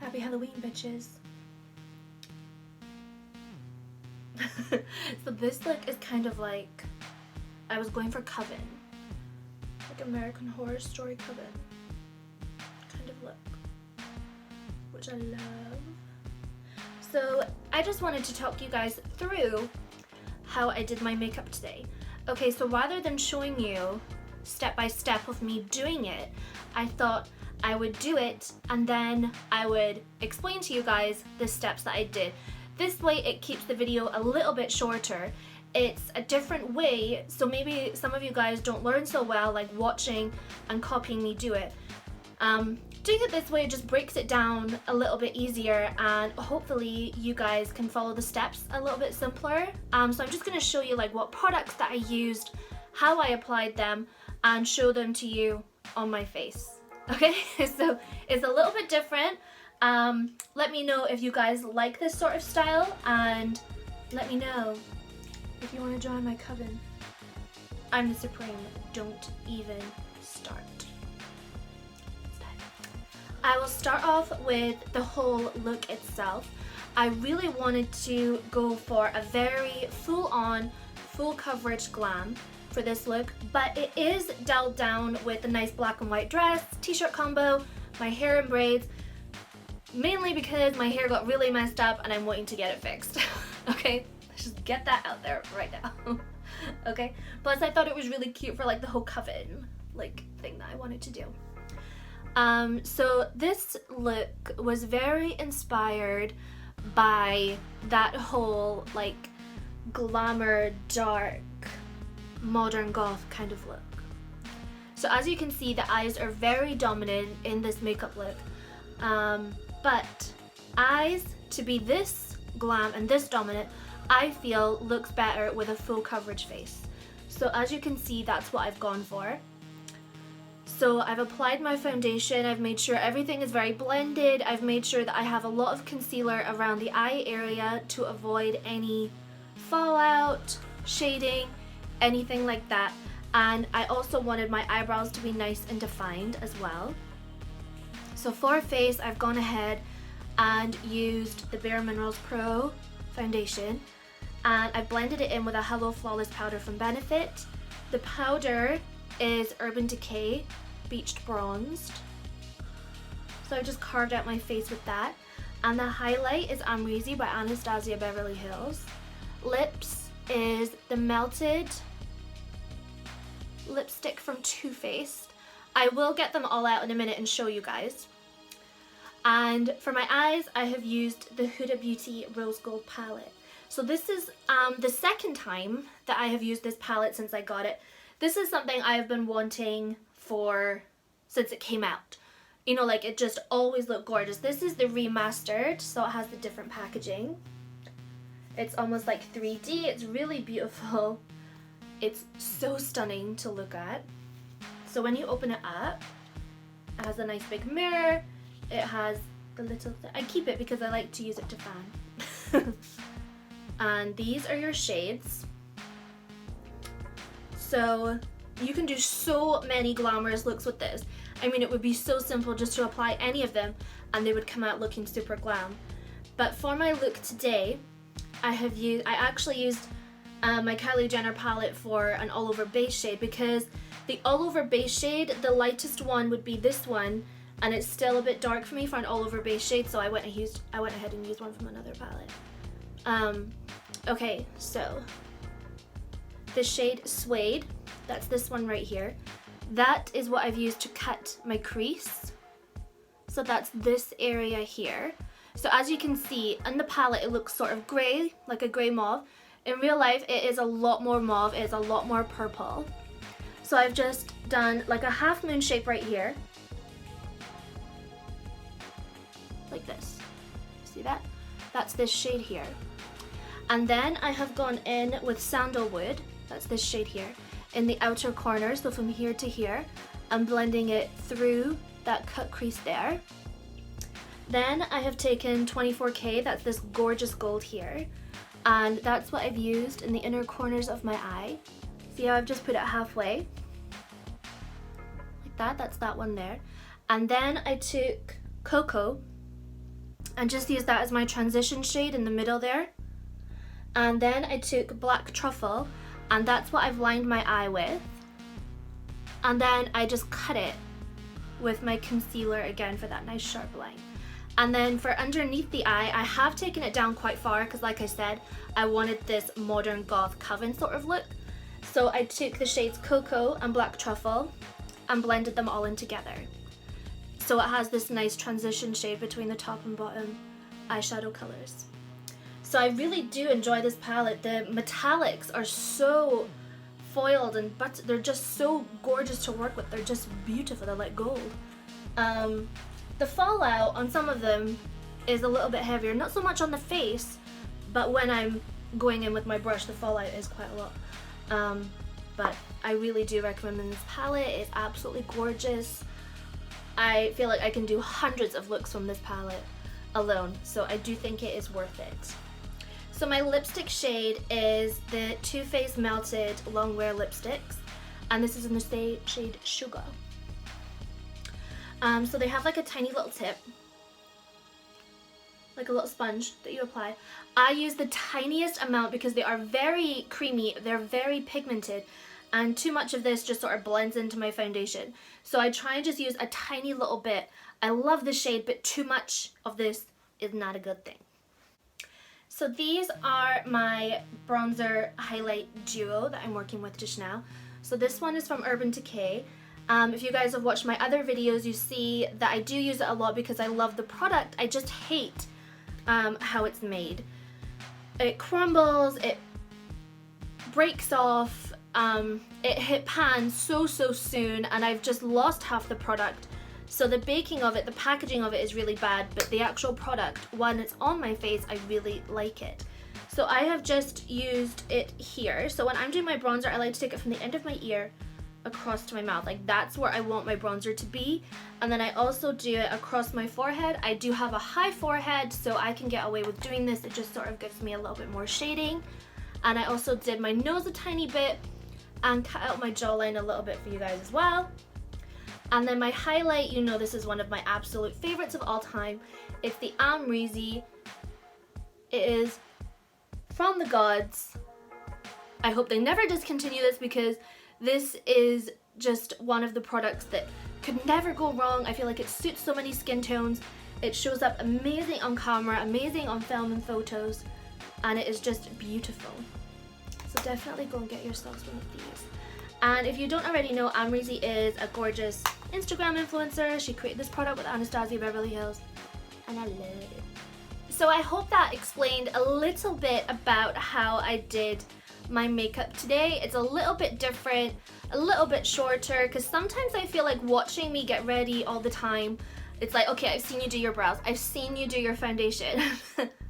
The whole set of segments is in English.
Happy Halloween, bitches. So this look is kind of like, I was going for Coven. Like American Horror Story Coven kind of look, which I love. So I just wanted to talk you guys through how I did my makeup today. Okay, so rather than showing you step by step of me doing it, I thought I would do it and then I would explain to you guys the steps that I did. This way it keeps the video a little bit shorter. It's a different way, so maybe some of you guys don't learn so well like watching and copying me do it. Doing it this way just breaks it down a little bit easier, and hopefully you guys can follow the steps a little bit simpler. So I'm just going to show you like what products that I used, how I applied them, and show them to you on my face. Okay, so it's a little bit different. Let me know if you guys like this sort of style, and let me know if you want to join my coven. I'm the Supreme, don't even start. I will start off with the whole look itself. I really wanted to go for a very full-on, full coverage glam for this look, but it is dialed down with a nice black and white dress, t-shirt combo, my hair in braids, mainly because my hair got really messed up and I'm waiting to get it fixed. Okay, let's just get that out there right now. Okay, plus I thought it was really cute for like the whole Coven like thing that I wanted to do. So this look was very inspired by that whole like glamour, dark, modern goth kind of look. So as you can see, the eyes are very dominant in this makeup look, but eyes to be this glam and this dominant, I feel looks better with a full coverage face. So as you can see, that's what I've gone for. So I've applied my foundation, I've made sure everything is very blended, I've made sure that I have a lot of concealer around the eye area to avoid any fallout, shading, anything like that. And I also wanted my eyebrows to be nice and defined as well. So for face, I've gone ahead and used the Bare Minerals Pro foundation, and I blended it in with a Hello Flawless powder from Benefit. The powder is Urban Decay Beached Bronzed. So I just carved out my face with that. And the highlight is Amrezy by Anastasia Beverly Hills. Lips is the Melted lipstick from Too Faced. I will get them all out in a minute and show you guys. And for my eyes, I have used the Huda Beauty Rose Gold palette. So this is the second time that I have used this palette since I got it. This is something I have been wanting for since it came out. You know, like it just always looked gorgeous. This is the remastered, so it has the different packaging. It's almost like 3D. It's really beautiful. It's so stunning to look at. So when you open it up, it has a nice big mirror. It has the little I keep it because I like to use it to fan. And these are your shades. So you can do so many glamorous looks with this. I mean, it would be so simple just to apply any of them and they would come out looking super glam. But for my look today, I actually used my Kylie Jenner palette for an all over base shade, because the all over base shade, the lightest one would be this one, and it's still a bit dark for me for an all over base shade, so I went ahead and used one from another palette. Okay, so the shade Suede, that's this one right here. That is what I've used to cut my crease. So that's this area here. So as you can see, in the palette it looks sort of grey, like a grey mauve. In real life it is a lot more mauve, it is a lot more purple. So I've just done like a half moon shape right here. Like this. See that? That's this shade here. And then I have gone in with Sandalwood, that's this shade here, in the outer corner, so from here to here. I'm blending it through that cut crease there. Then I have taken 24K, that's this gorgeous gold here, and that's what I've used in the inner corners of my eye. See how I've just put it halfway? Like that, that's that one there. And then I took Cocoa, and just use that as my transition shade in the middle there. And then I took Black Truffle, and that's what I've lined my eye with. And then I just cut it with my concealer again for that nice sharp line. And then for underneath the eye, I have taken it down quite far because, like I said, I wanted this modern goth Coven sort of look. So I took the shades Cocoa and Black Truffle and blended them all in together. So it has this nice transition shade between the top and bottom eyeshadow colors. So I really do enjoy this palette. The metallics are so foiled and they're just so gorgeous to work with. They're just beautiful. They're like gold. The fallout on some of them is a little bit heavier. Not so much on the face, but when I'm going in with my brush, the fallout is quite a lot. But I really do recommend this palette. It's absolutely gorgeous. I feel like I can do hundreds of looks from this palette alone, so I do think it is worth it. So my lipstick shade is the Too Faced Melted Longwear Lipsticks, and this is in the shade Sugar. So they have like a tiny little tip, like a little sponge that you apply. I use the tiniest amount because they are very creamy, they're very pigmented, and too much of this just sort of blends into my foundation. So I try and just use a tiny little bit. I love the shade, but too much of this is not a good thing. So these are my bronzer highlight duo that I'm working with just now. So this one is from Urban Decay. If you guys have watched my other videos, you see that I do use it a lot because I love the product. I just hate how it's made. It crumbles, it breaks off, it hit pan so soon, and I've just lost half the product. So the baking of it, the packaging of it is really bad, but the actual product, when it's on my face, I really like it. So I have just used it here. So when I'm doing my bronzer, I like to take it from the end of my ear across to my mouth. Like that's where I want my bronzer to be. And then I also do it across my forehead. I do have a high forehead, so I can get away with doing this. It just sort of gives me a little bit more shading. And I also did my nose a tiny bit and cut out my jawline a little bit for you guys as well. And then my highlight, you know this is one of my absolute favorites of all time. It's the Amrezy. It is from the gods. I hope they never discontinue this because this is just one of the products that could never go wrong. I feel like it suits so many skin tones. It shows up amazing on camera, amazing on film and photos, and it is just beautiful. So definitely go and get yourselves one of these. And if you don't already know, Amrezy is a gorgeous Instagram influencer. She created this product with Anastasia Beverly Hills, and I love it. So I hope that explained a little bit about how I did my makeup today. It's a little bit different, a little bit shorter, because sometimes I feel like watching me get ready all the time, it's like, okay, I've seen you do your brows, I've seen you do your foundation.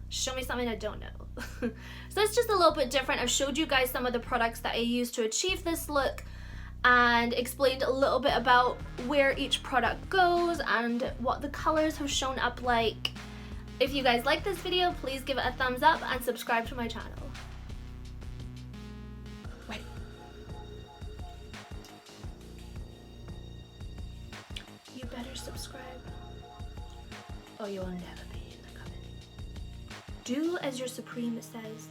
Show me something I don't know. So it's just a little bit different. I've showed you guys some of the products that I used to achieve this look and explained a little bit about where each product goes and what the colors have shown up like. If you guys like this video, please give it a thumbs up and subscribe to my channel. Wait. You better subscribe or you will never be in the Coven. Do as your supreme says.